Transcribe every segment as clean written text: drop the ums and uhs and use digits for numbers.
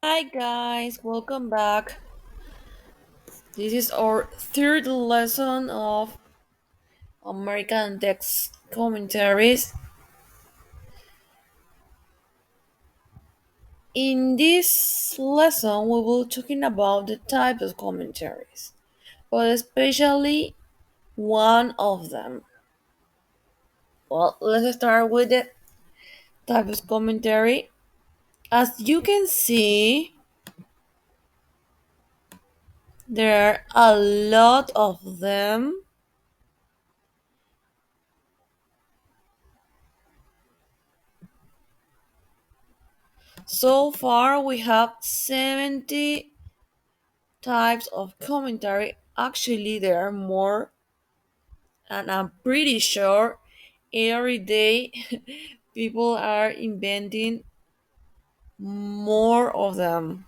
Hi guys, welcome back. This is our third lesson of American text commentaries. In this lesson, we will talking about the types of commentaries, but especially one of them. Well, let's start with the type of commentary. As you can see, there are a lot of them. So far, we have 70 types of commentary. Actually, there are more, and I'm pretty sure every day people are inventing more of them.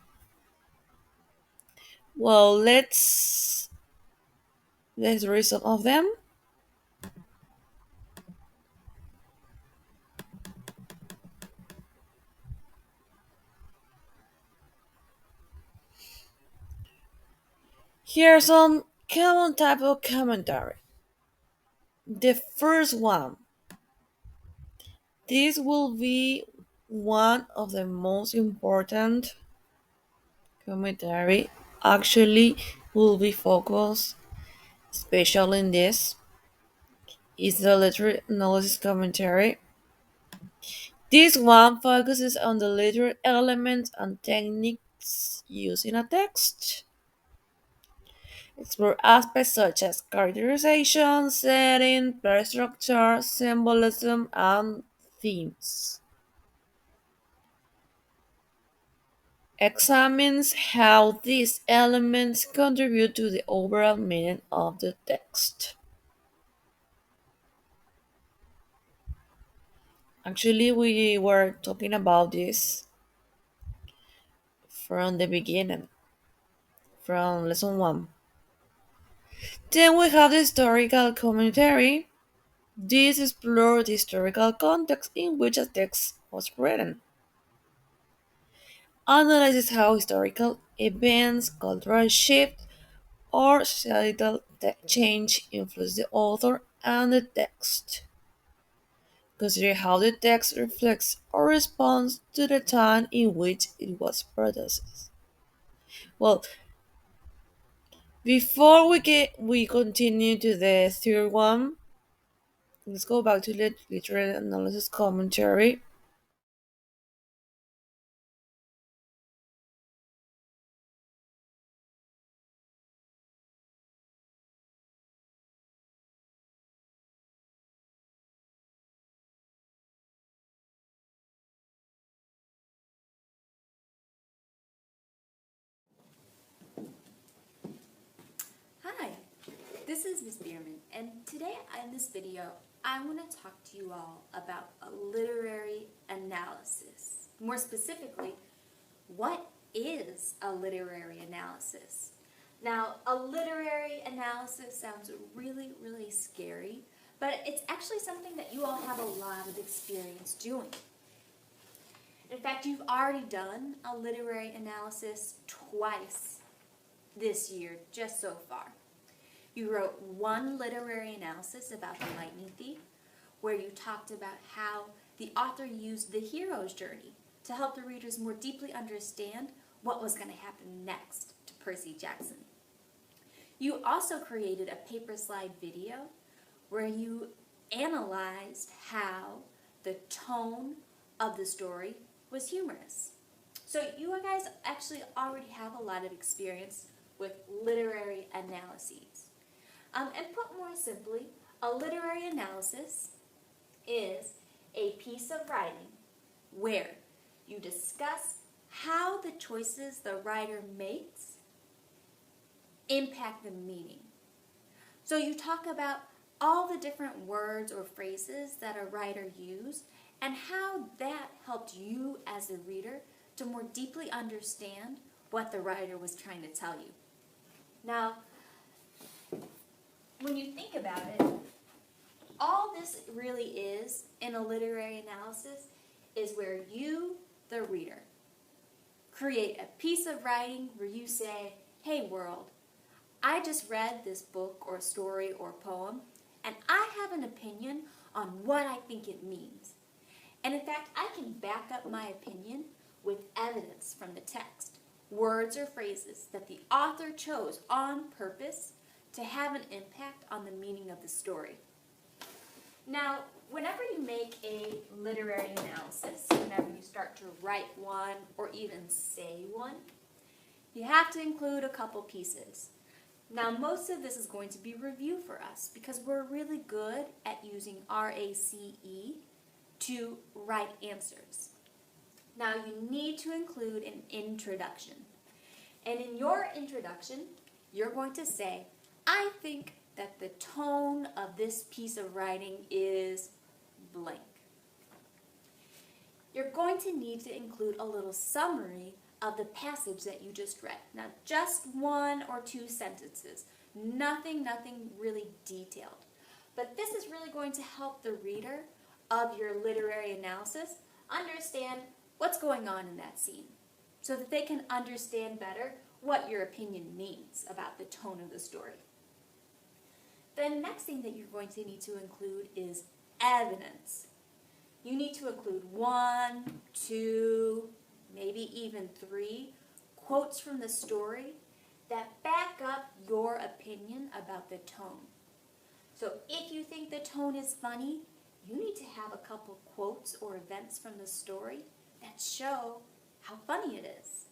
Well, let's read some of them. Here are some common type of commentary. The first one. This will be one of the most important commentary. Actually, will be focused, especially in this is the literary analysis commentary. This one focuses on the literary elements and techniques used in a text. Explore aspects such as characterization, setting, plot structure, symbolism, and themes. Examines how these elements contribute to the overall meaning of the text. Actually, we were talking about this from the beginning, from lesson 1. Then we have the historical commentary. This explores the historical context in which a text was written, analyzes how historical events, cultural shifts, or societal change influence the author and the text. Consider how the text reflects or responds to the time in which it was produced. Well, before we continue to the third one, let's go back to the literary analysis commentary. Hi, this is Miss Bierman, and today in this video, I want to talk to you all about a literary analysis. More specifically, what is a literary analysis? Now, a literary analysis sounds really scary, but it's actually something that you all have a lot of experience doing. In fact, you've already done a literary analysis twice this year, just so far. You wrote one literary analysis about The Lightning Thief, where you talked about how the author used the hero's journey to help the readers more deeply understand what was going to happen next to Percy Jackson. You also created a paper slide video where you analyzed how the tone of the story was humorous. So you guys actually already have a lot of experience with literary analyses. And put more simply, a literary analysis is a piece of writing where you discuss how the choices the writer makes impact the meaning. So you talk about all the different words or phrases that a writer used and how that helped you as a reader to more deeply understand what the writer was trying to tell you. Now, when you think about it, all this really is in a literary analysis is where you, the reader, Create a piece of writing where you say, "Hey world, I just read this book or story or poem, and I have an opinion on what I think it means. And in fact, I can back up my opinion with evidence from the text, words or phrases that the author chose on purpose to have an impact on the meaning of the story." Now, whenever you make a literary analysis, whenever you start to write one or even say one, you have to include a couple pieces. Now, most of this is going to be review for us because we're really good at using RACE to write answers. Now, you need to include an introduction. And in your introduction, you're going to say, "I think that the tone of this piece of writing is blank." You're going to need to include a little summary of the passage that you just read. Now, just one or two sentences, nothing really detailed. But this is really going to help the reader of your literary analysis understand what's going on in that scene so that they can understand better what your opinion means about the tone of the story. The next thing that you're going to need to include is evidence. You need to include 1, 2, maybe even 3 quotes from the story that back up your opinion about the tone. So if you think the tone is funny, you need to have a couple quotes or events from the story that show how funny it is.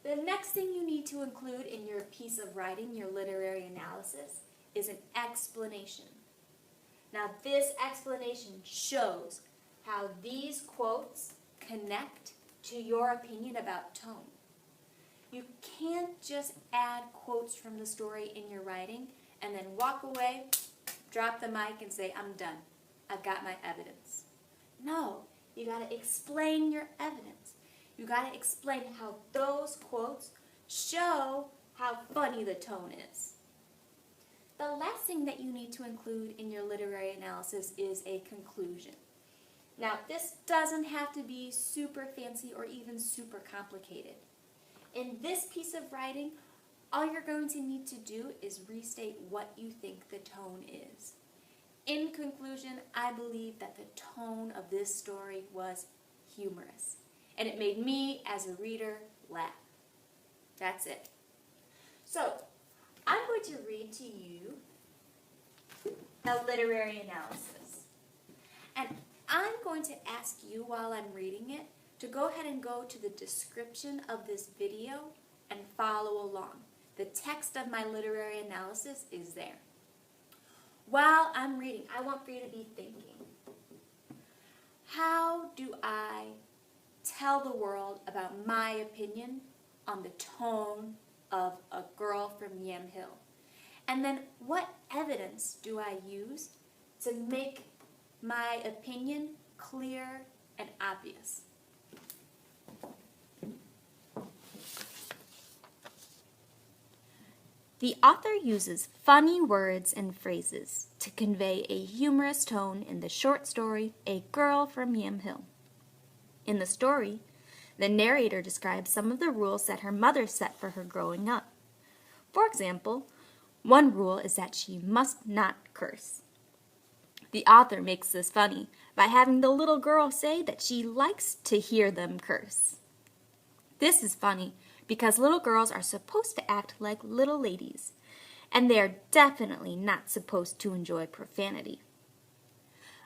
The next thing you need to include in your piece of writing, your literary analysis, is an explanation. Now, this explanation shows how these quotes connect to your opinion about tone. You can't just add quotes from the story in your writing and then walk away, drop the mic, and say, "I'm done. I've got my evidence." No, you got to explain your evidence. You got to explain how those quotes show how funny the tone is. The last thing that you need to include in your literary analysis is a conclusion. Now, this doesn't have to be super fancy or even super complicated. In this piece of writing, all you're going to need to do is restate what you think the tone is. In conclusion, I believe that the tone of this story was humorous, and it made me, as a reader, laugh. That's it. So, I'm going to read to you a literary analysis. And I'm going to ask you while I'm reading it to go ahead and go to the description of this video and follow along. The text of my literary analysis is there. While I'm reading, I want for you to be thinking, how do I tell the world about my opinion on the tone of A Girl from Yam Hill? And then what evidence do I use to make my opinion clear and obvious? The author uses funny words and phrases to convey a humorous tone in the short story, A Girl from Yam Hill. In the story, the narrator describes some of the rules that her mother set for her growing up. For example, one rule is that she must not curse. The author makes this funny by having the little girl say that she likes to hear them curse. This is funny because little girls are supposed to act like little ladies, and they are definitely not supposed to enjoy profanity.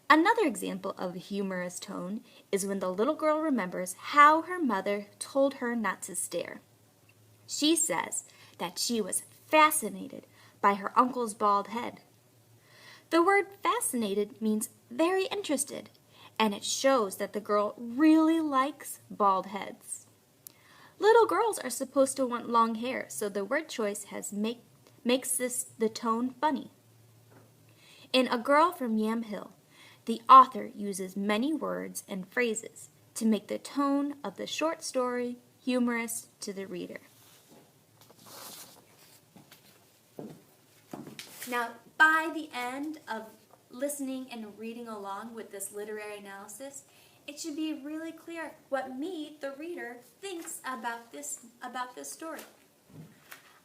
Another example of a humorous tone is when the little girl remembers how her mother told her not to stare. She says that she was fascinated by her uncle's bald head. The word fascinated means very interested, and it shows that the girl really likes bald heads. Little girls are supposed to want long hair, so the word choice makes the tone funny. In A Girl from Yam Hill, the author uses many words and phrases to make the tone of the short story humorous to the reader. Now, by the end of listening and reading along with this literary analysis, it should be really clear what me, the reader, think about this story.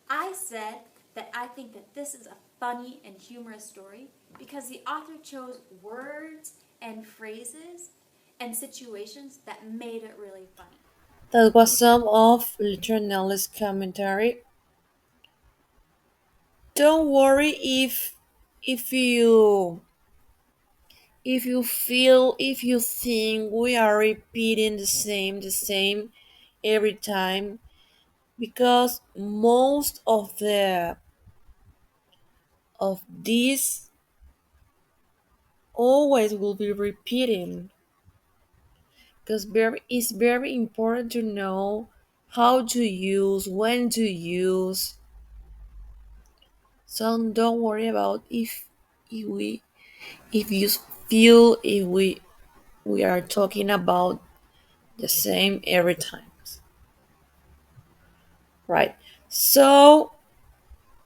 I said that I think that this is a funny and humorous story because the author chose words and phrases and situations that made it really funny. That was some of Literalist commentary. Don't worry if if you think we are repeating the same every time, because most of these always will be repeating, because it's very important to know how to use, when to use. So don't worry about if if you feel if we are talking about the same every time, right? So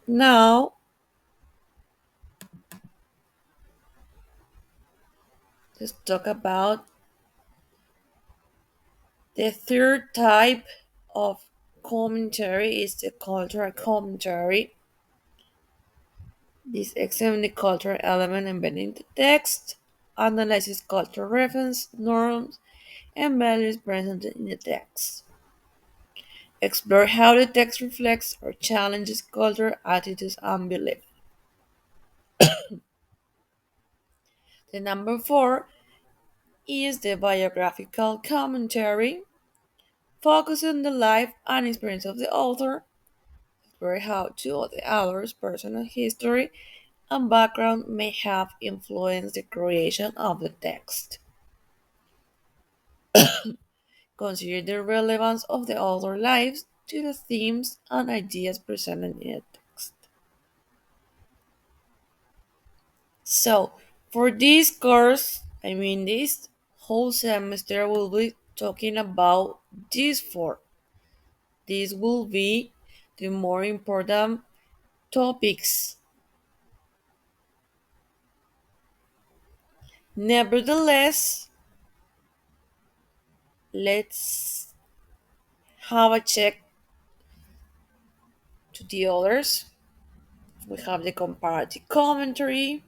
now let's talk about the third type of commentary is the cultural commentary. This examines the cultural element embedded in the text, analyzes cultural reference, norms, and values presented in the text. Explore how the text reflects or challenges cultural attitudes and beliefs. The number four is the biographical commentary, focusing on the life and experience of the author, explore how two of the author's personal history and background may have influenced the creation of the text. Consider the relevance of the author's lives to the themes and ideas presented in the text. So, for this course, this whole semester, we'll be talking about these four. These will be the more important topics. Nevertheless, let's have a check to the others. We have the comparative commentary.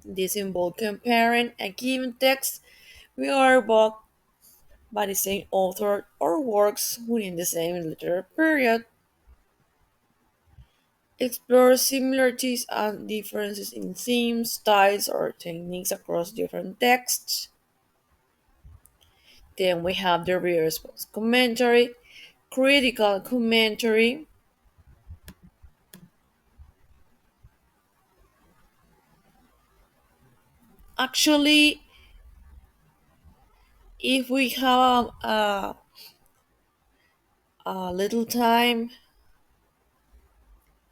This involves comparing a given text with other books by the same author or works within the same literary period. Explore similarities and differences in themes, styles, or techniques across different texts. Then we have the reader response commentary, critical commentary. Actually, if we have a little time,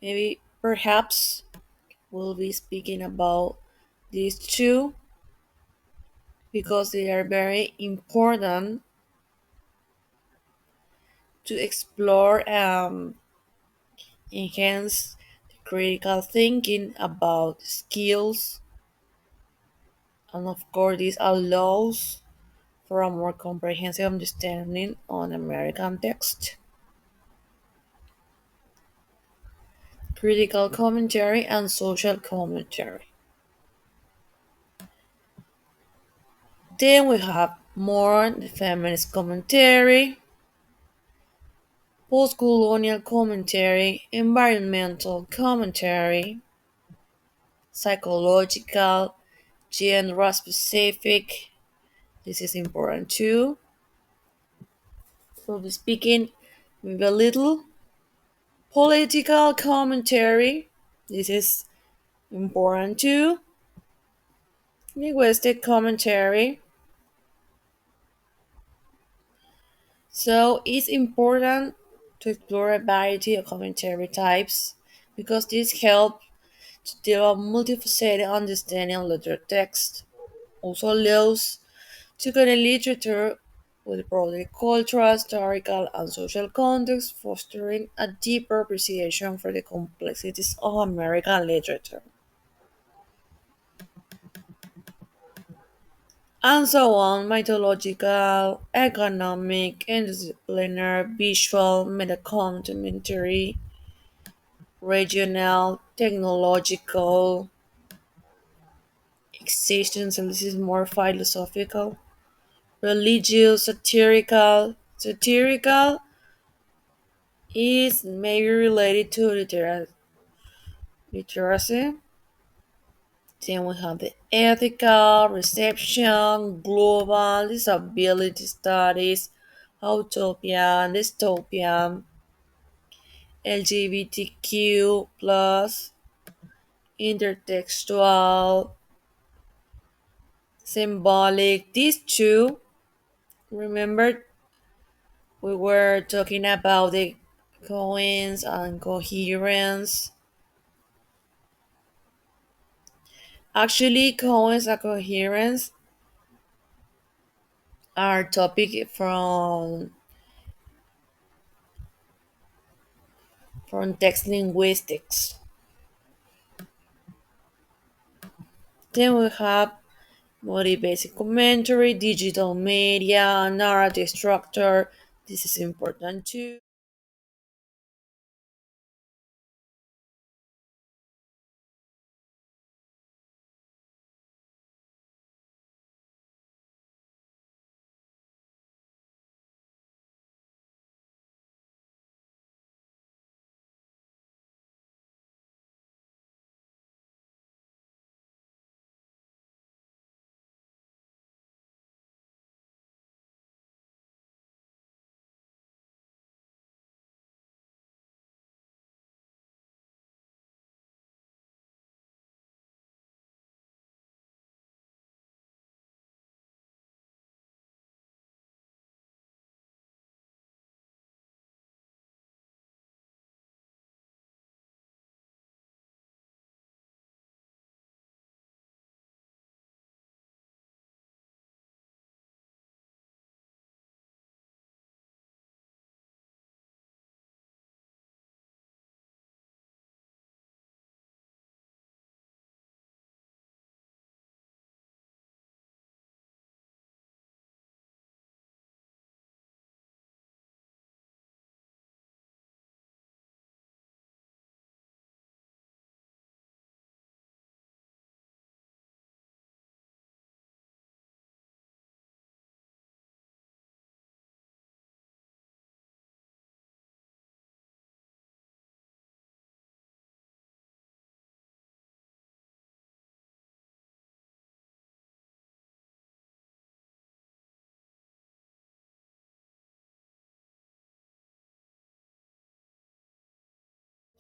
maybe perhaps we'll be speaking about these two because they are very important to explore, enhance the critical thinking about skills, and of course, this allows for a more comprehensive understanding on American text. Critical commentary and social commentary. Then we have more the feminist commentary, post-colonial commentary, environmental commentary, psychological, genre specific. This is important too. We'll be speaking with a little political commentary. This is important too. Linguistic commentary. So it's important to explore a variety of commentary types because this helps to develop multifaceted understanding of literature text. Also allows to connect literature with broader cultural, historical, and social context, fostering a deeper appreciation for the complexities of American literature. and so on mythological, economic, interdisciplinary, visual, meta-commentary, regional, technological, existence, and this is more philosophical, religious, satirical. Satirical is maybe related to literacy. Then we have the ethical, reception, global, disability studies, utopia, dystopia, LGBTQ plus, intertextual, symbolic. These two, remember, we were talking about the coins and coherence. Actually, coins and coherence are topic from text linguistics. Then we have basic commentary, digital media, narrative structure. This is important too.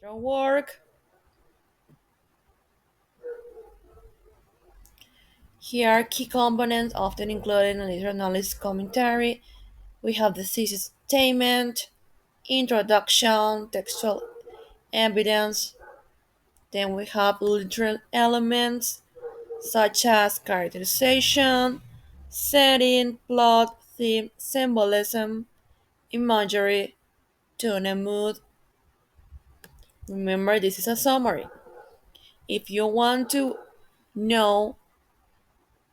Work. Here are key components often included in a literary analysis commentary. We have the thesis statement, introduction, textual evidence. Then we have literal elements such as characterization, setting, plot, theme, symbolism, imagery, tone, and mood. Remember, this is a summary. If you want to know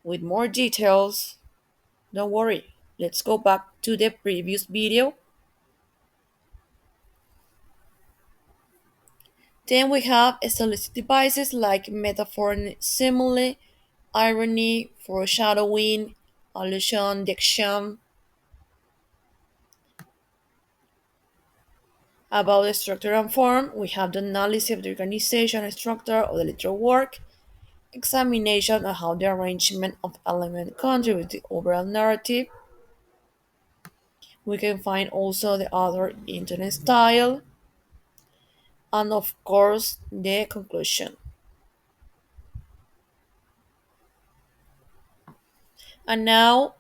with more details, don't worry. Let's go back to the previous video. Then we have stylistic devices like metaphor, simile, irony, foreshadowing, allusion, diction. About the structure and form, we have the analysis of the organization and structure of the literal work, examination of how the arrangement of elements contributes to the overall narrative. We can find also the author internet style, and of course the conclusion. And now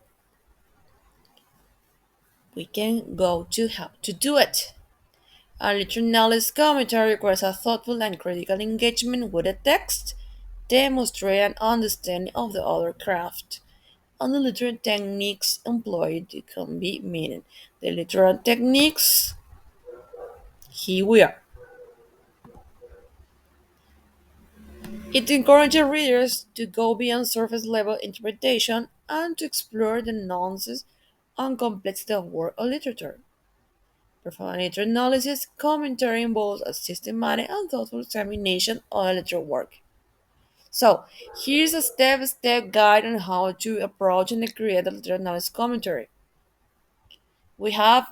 we can go to how to do it. A literary analysis commentary requires a thoughtful and critical engagement with the text, demonstrate an understanding of the other craft, and the literary techniques employed can be meaning. The literary techniques, here we are. It encourages readers to go beyond surface level interpretation and to explore the nuances and complexity of work or literature. Performing literary analysis, commentary involves a systematic and thoughtful examination of literary work. So, here's a step-by-step guide on how to approach and create a literary analysis commentary. We have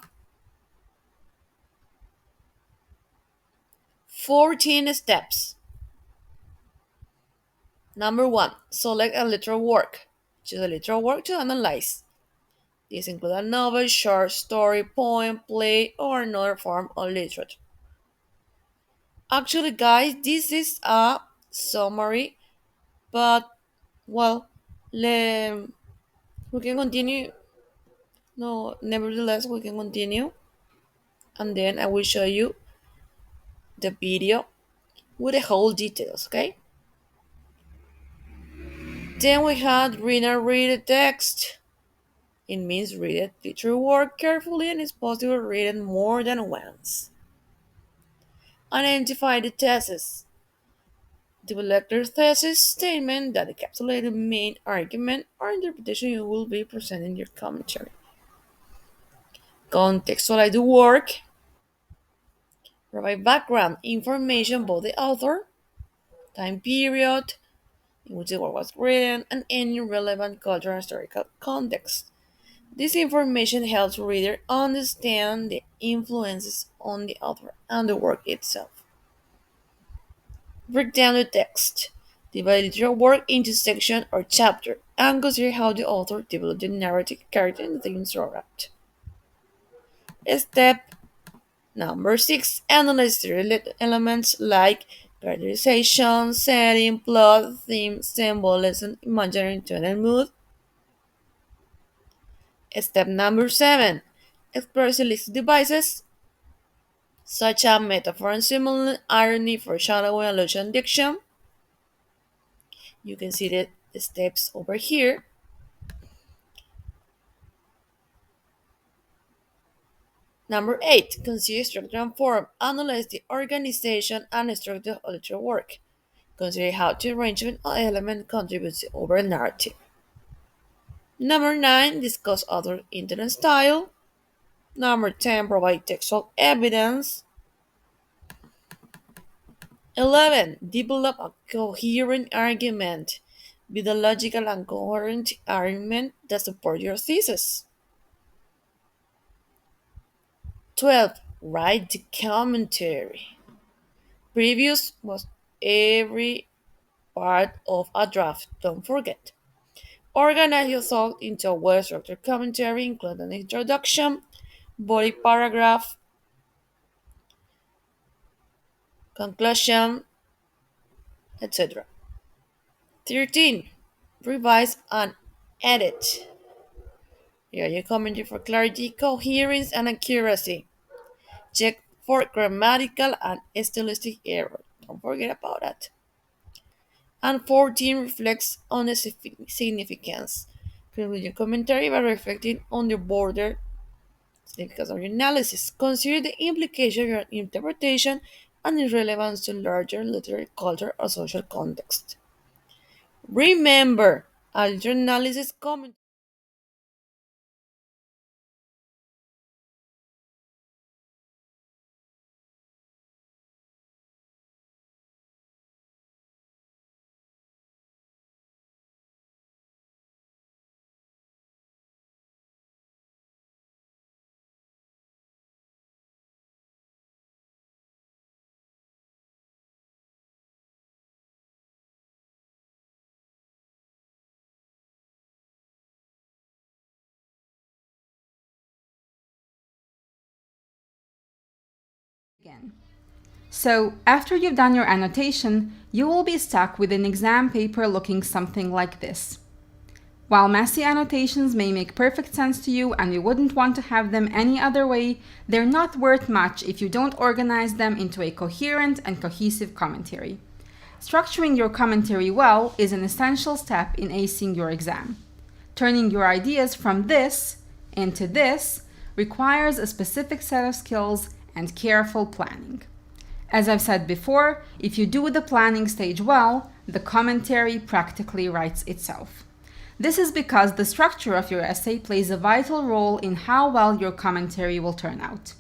14 steps. Number 1, select a literary work. Choose a literary work to analyze. These include a novel, short story, poem, play, or another form of literature. Actually, guys, this is a summary, but well, le- we can continue. No, nevertheless, we can continue, and then I will show you the video with the whole details. Okay. Then we had read and read the text. It means read it, literary work carefully, and it's possible to read it more than once. Identify the thesis. Develop your thesis statement that encapsulates the main argument or interpretation you will be presenting in your commentary. Contextualize the work. Provide background information about the author, time period in which the work was written, and any relevant cultural and historical context. This information helps reader understand the influences on the author and the work itself. Break down the text. Divide your work into section or chapter and consider how the author developed the narrative, character, and themes throughout. Step number 6. Analyze the related elements like characterization, setting, plot, theme, symbolism, imaginary tone, and mood. Step number 7. Explore stylistic devices such as metaphor and simile, irony, foreshadowing, allusion, diction. You can see the steps over here. Number 8. Consider structure and form. Analyze the organization and structure of literary work. Consider how the arrangement of elements contributes to the overall narrative. Number 9. Discuss author intent and style. Number 10. Provide textual evidence. 11. Develop a coherent argument. Build a logical and coherent argument that supports your thesis. 12. Write the commentary. Previous was every part of a draft, don't forget. Organize your thoughts into a well-structured commentary, including an introduction, body paragraph, conclusion, etc. 13. Revise and edit. Here you commentary for clarity, coherence, and accuracy. Check for grammatical and stylistic error. Don't forget about that. And 14 reflects on the significance. Conclude your commentary by reflecting on the border significance of your analysis. Consider the implication of your interpretation and its relevance to larger literary, cultural, or social context. Remember, a literary analysis commentary. Again. So, after you've done your annotation, you will be stuck with an exam paper looking something like this. While messy annotations may make perfect sense to you and you wouldn't want to have them any other way, they're not worth much if you don't organize them into a coherent and cohesive commentary. Structuring your commentary well is an essential step in acing your exam. Turning your ideas from this into this requires a specific set of skills and careful planning. As I've said before, if you do the planning stage well, the commentary practically writes itself. This is because the structure of your essay plays a vital role in how well your commentary will turn out.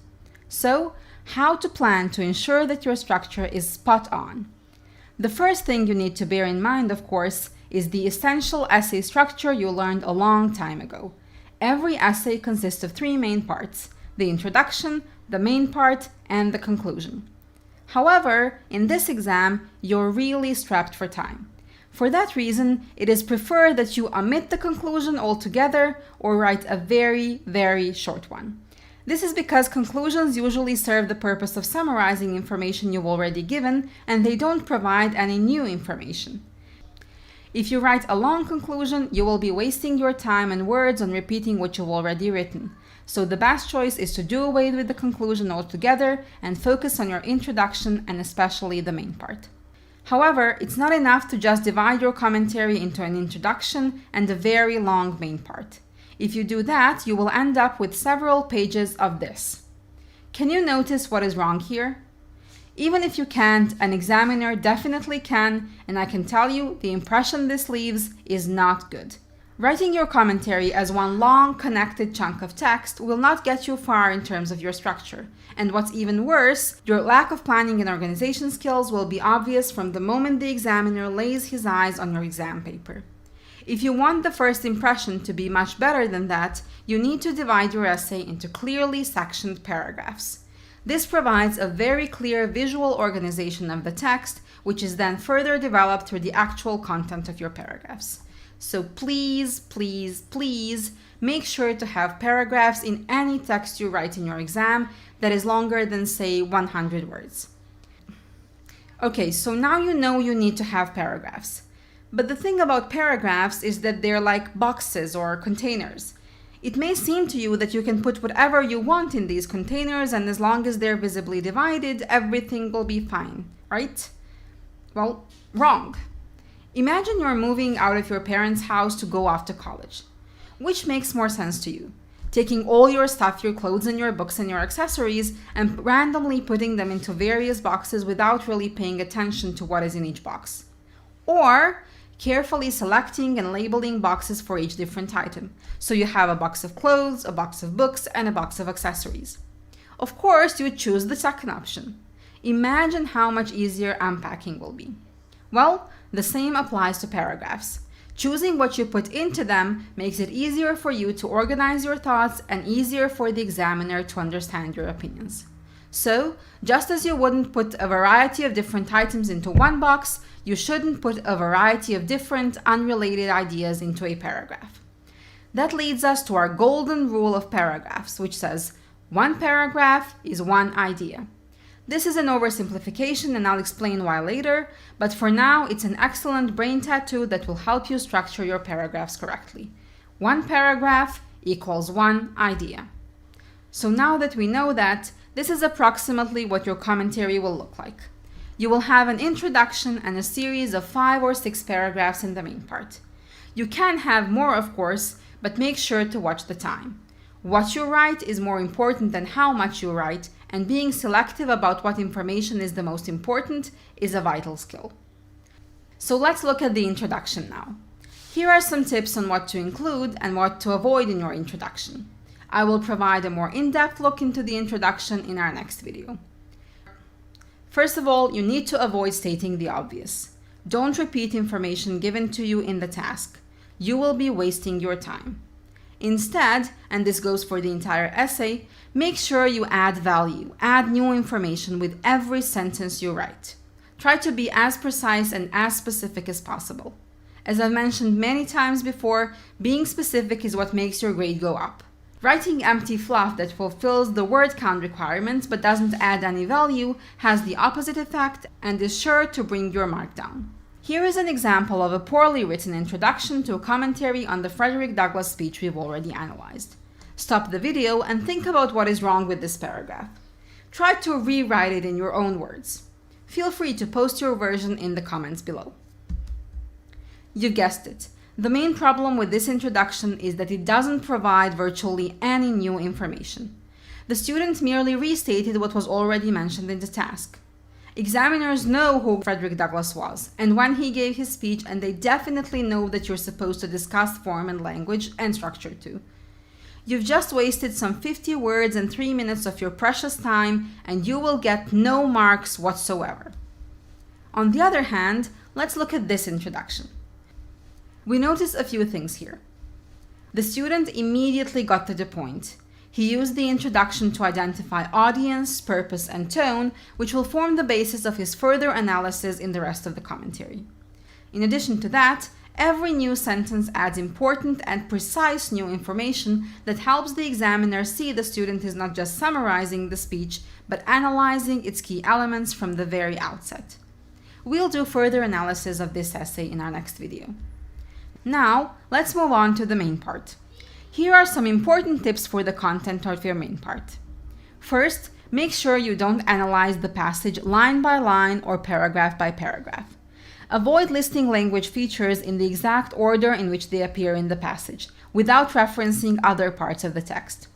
So, how to plan to ensure that your structure is spot on? The first thing you need to bear in mind, of course, is the essential essay structure you learned a long time ago. Every essay consists of three main parts: the introduction, the main part, and the conclusion. However, in this exam, you're really strapped for time. For that reason, it is preferred that you omit the conclusion altogether or write a very, very short one. This is because conclusions usually serve the purpose of summarizing information you've already given, and they don't provide any new information. If you write a long conclusion, you will be wasting your time and words on repeating what you've already written. So the best choice is to do away with the conclusion altogether and focus on your introduction and especially the main part. However, it's not enough to just divide your commentary into an introduction and a very long main part. If you do that, you will end up with several pages of this. Can you notice what is wrong here? Even if you can't, an examiner definitely can, and I can tell you the impression this leaves is not good. Writing your commentary as one long connected chunk of text will not get you far in terms of your structure. And what's even worse, your lack of planning and organization skills will be obvious from the moment the examiner lays his eyes on your exam paper. If you want the first impression to be much better than that, you need to divide your essay into clearly sectioned paragraphs. This provides a very clear visual organization of the text, which is then further developed through the actual content of your paragraphs. So please, please, please make sure to have paragraphs in any text you write in your exam that is longer than, say, 100 words. Okay, so now you know you need to have paragraphs. But the thing about paragraphs is that they're like boxes or containers. It may seem to you that you can put whatever you want in these containers, and as long as they're visibly divided, everything will be fine, right? Well, wrong. Imagine you're moving out of your parents' house to go off to college. Which makes more sense to you? Taking all your stuff, your clothes and your books and your accessories, and randomly putting them into various boxes without really paying attention to what is in each box. Or carefully selecting and labeling boxes for each different item. So you have a box of clothes, a box of books, and a box of accessories. Of course, you would choose the second option. Imagine how much easier unpacking will be. Well, the same applies to paragraphs. Choosing what you put into them makes it easier for you to organize your thoughts and easier for the examiner to understand your opinions. So, just as you wouldn't put a variety of different items into one box, you shouldn't put a variety of different, unrelated ideas into a paragraph. That leads us to our golden rule of paragraphs, which says, one paragraph is one idea. This is an oversimplification and I'll explain why later, but for now it's an excellent brain tattoo that will help you structure your paragraphs correctly. One paragraph equals one idea. So now that we know that, this is approximately what your commentary will look like. You will have an introduction and a series of 5 or 6 paragraphs in the main part. You can have more, of course, but make sure to watch the time. What you write is more important than how much you write, and being selective about what information is the most important is a vital skill. So let's look at the introduction now. Here are some tips on what to include and what to avoid in your introduction. I will provide a more in-depth look into the introduction in our next video. First of all, you need to avoid stating the obvious. Don't repeat information given to you in the task. You will be wasting your time. Instead, and this goes for the entire essay, make sure you add value, add new information with every sentence you write. Try to be as precise and as specific as possible. As I've mentioned many times before, being specific is what makes your grade go up. Writing empty fluff that fulfills the word count requirements but doesn't add any value has the opposite effect and is sure to bring your mark down. Here is an example of a poorly written introduction to a commentary on the Frederick Douglass speech we've already analyzed. Stop the video and think about what is wrong with this paragraph. Try to rewrite it in your own words. Feel free to post your version in the comments below. You guessed it. The main problem with this introduction is that it doesn't provide virtually any new information. The student merely restated what was already mentioned in the task. Examiners know who Frederick Douglass was and when he gave his speech, and they definitely know that you're supposed to discuss form and language and structure too. You've just wasted some 50 words and 3 minutes of your precious time, and you will get no marks whatsoever. On the other hand, let's look at this introduction. We notice a few things here. The student immediately got to the point. He used the introduction to identify audience, purpose, and tone, which will form the basis of his further analysis in the rest of the commentary. In addition to that, every new sentence adds important and precise new information that helps the examiner see the student is not just summarizing the speech, but analyzing its key elements from the very outset. We'll do further analysis of this essay in our next video. Now, let's move on to the main part. Here are some important tips for the content of your main part. First, make sure you don't analyze the passage line by line or paragraph by paragraph. Avoid listing language features in the exact order in which they appear in the passage, without referencing other parts of the text.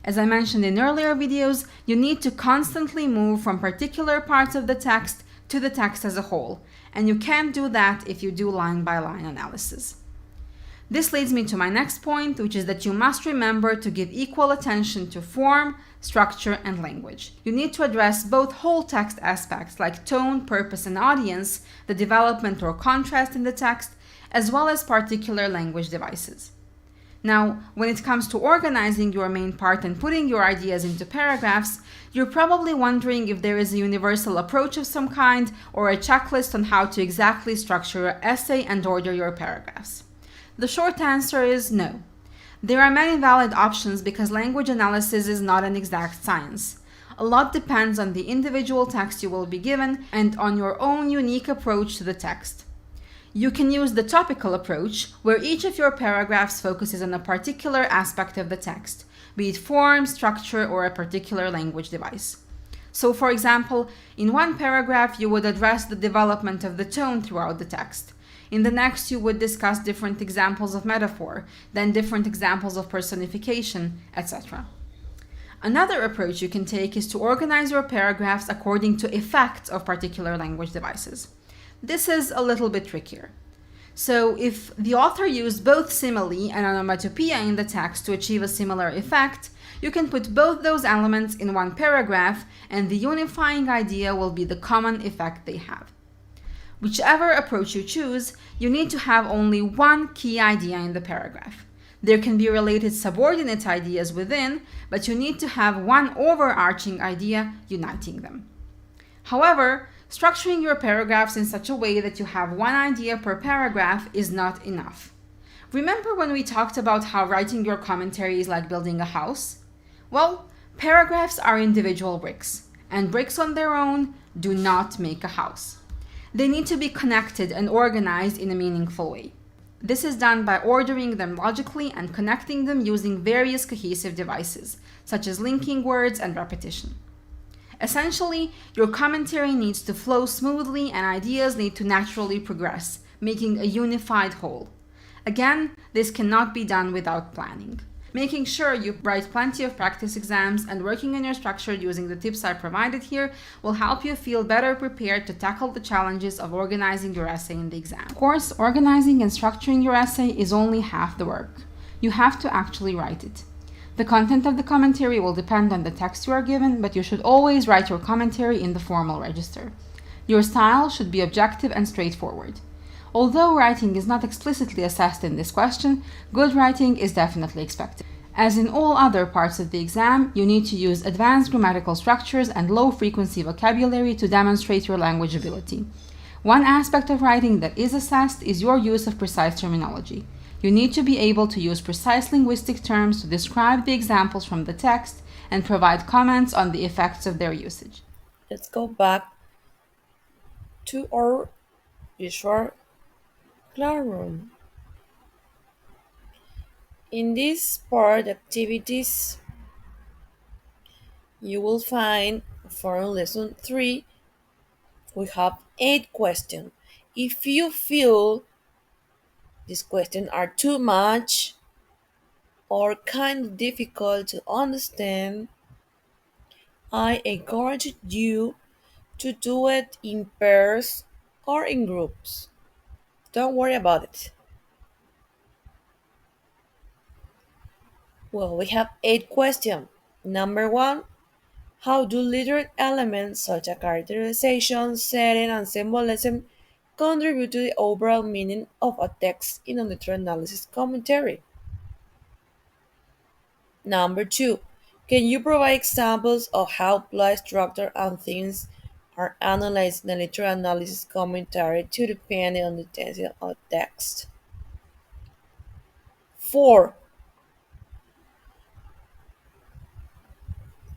As I mentioned in earlier videos, you need to constantly move from particular parts of the text to the text as a whole, and you can't do that if you do line by line analysis. This leads me to my next point, which is that you must remember to give equal attention to form, structure, and language. You need to address both whole text aspects like tone, purpose, and audience, the development or contrast in the text, as well as particular language devices. Now, when it comes to organizing your main part and putting your ideas into paragraphs, you're probably wondering if there is a universal approach of some kind or a checklist on how to exactly structure your essay and order your paragraphs. The short answer is no. There are many valid options because language analysis is not an exact science. A lot depends on the individual text you will be given and on your own unique approach to the text. You can use the topical approach, where each of your paragraphs focuses on a particular aspect of the text, be it form, structure, or a particular language device. So, for example, in one paragraph you would address the development of the tone throughout the text. In the next, you would discuss different examples of metaphor, then different examples of personification, etc. Another approach you can take is to organize your paragraphs according to effects of particular language devices. This is a little bit trickier. So, if the author used both simile and onomatopoeia in the text to achieve a similar effect, you can put both those elements in one paragraph, and the unifying idea will be the common effect they have. Whichever approach you choose, you need to have only one key idea in the paragraph. There can be related subordinate ideas within, but you need to have one overarching idea uniting them. However, structuring your paragraphs in such a way that you have one idea per paragraph is not enough. Remember when we talked about how writing your commentary is like building a house? Well, paragraphs are individual bricks, and bricks on their own do not make a house. They need to be connected and organized in a meaningful way. This is done by ordering them logically and connecting them using various cohesive devices, such as linking words and repetition. Essentially, your commentary needs to flow smoothly and ideas need to naturally progress, making a unified whole. Again, this cannot be done without planning. Making sure you write plenty of practice exams and working on your structure using the tips I provided here will help you feel better prepared to tackle the challenges of organizing your essay in the exam. Of course, organizing and structuring your essay is only half the work. You have to actually write it. The content of the commentary will depend on the text you are given, but you should always write your commentary in the formal register. Your style should be objective and straightforward. Although writing is not explicitly assessed in this question, good writing is definitely expected. As in all other parts of the exam, you need to use advanced grammatical structures and low-frequency vocabulary to demonstrate your language ability. One aspect of writing that is assessed is your use of precise terminology. You need to be able to use precise linguistic terms to describe the examples from the text and provide comments on the effects of their usage. Let's go back to our visual classroom. In this part activities, you will find for lesson 3, we have 8 questions. If you feel these questions are too much or kind of difficult to understand, I encourage you to do it in pairs or in groups. Don't worry about it. Well, we have 8 questions. Number 1, how do literate elements such as characterization, setting, and symbolism contribute to the overall meaning of a text in a literary analysis commentary? Number 2, can you provide examples of how plot structure and themes are analyzed in a literary analysis commentary to depending on the tension of text? 4,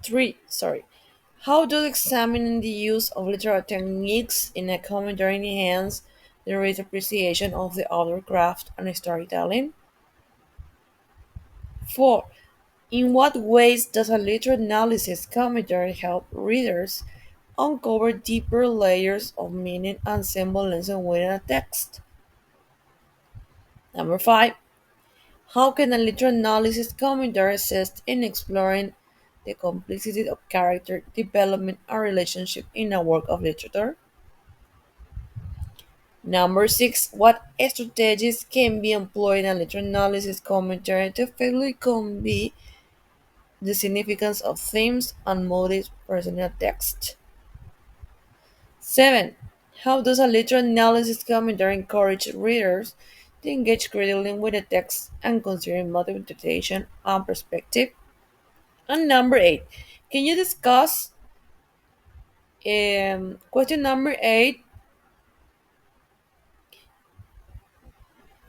3, sorry. How does examining the use of literary techniques in a commentary enhance the reader's appreciation of the author craft and storytelling? 4. In what ways does a literary analysis commentary help readers uncover deeper layers of meaning and symbolism within a text? Number 5. How can a literary analysis commentary assist in exploring the complexity of character development and relationship in a work of literature? Number 6. What strategies can be employed in a literary analysis commentary to effectively convey the significance of themes and motives present in a text? 7. How does a literary analysis commentary encourage readers to engage critically with the text and consider motive interpretation and perspective? And number 8. Can you discuss question number 8?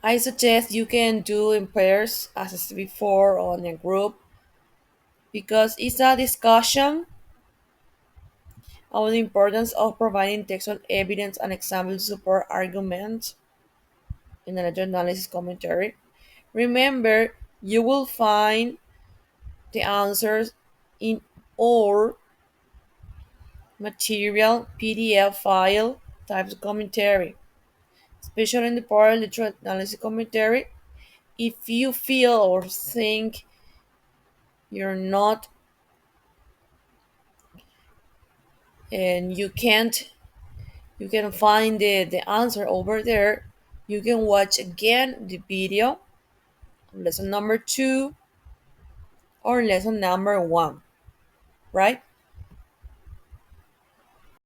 I suggest you can do in pairs as I said before or in a group because it's a discussion on the importance of providing textual evidence and examples to support arguments in an analysis commentary. Remember, you will find the answers in our material PDF file types of commentary, especially in the part of literal analysis commentary. If you feel or think you're not and you can find the answer over there, you can watch again the video, lesson number 2 or lesson number 1, right?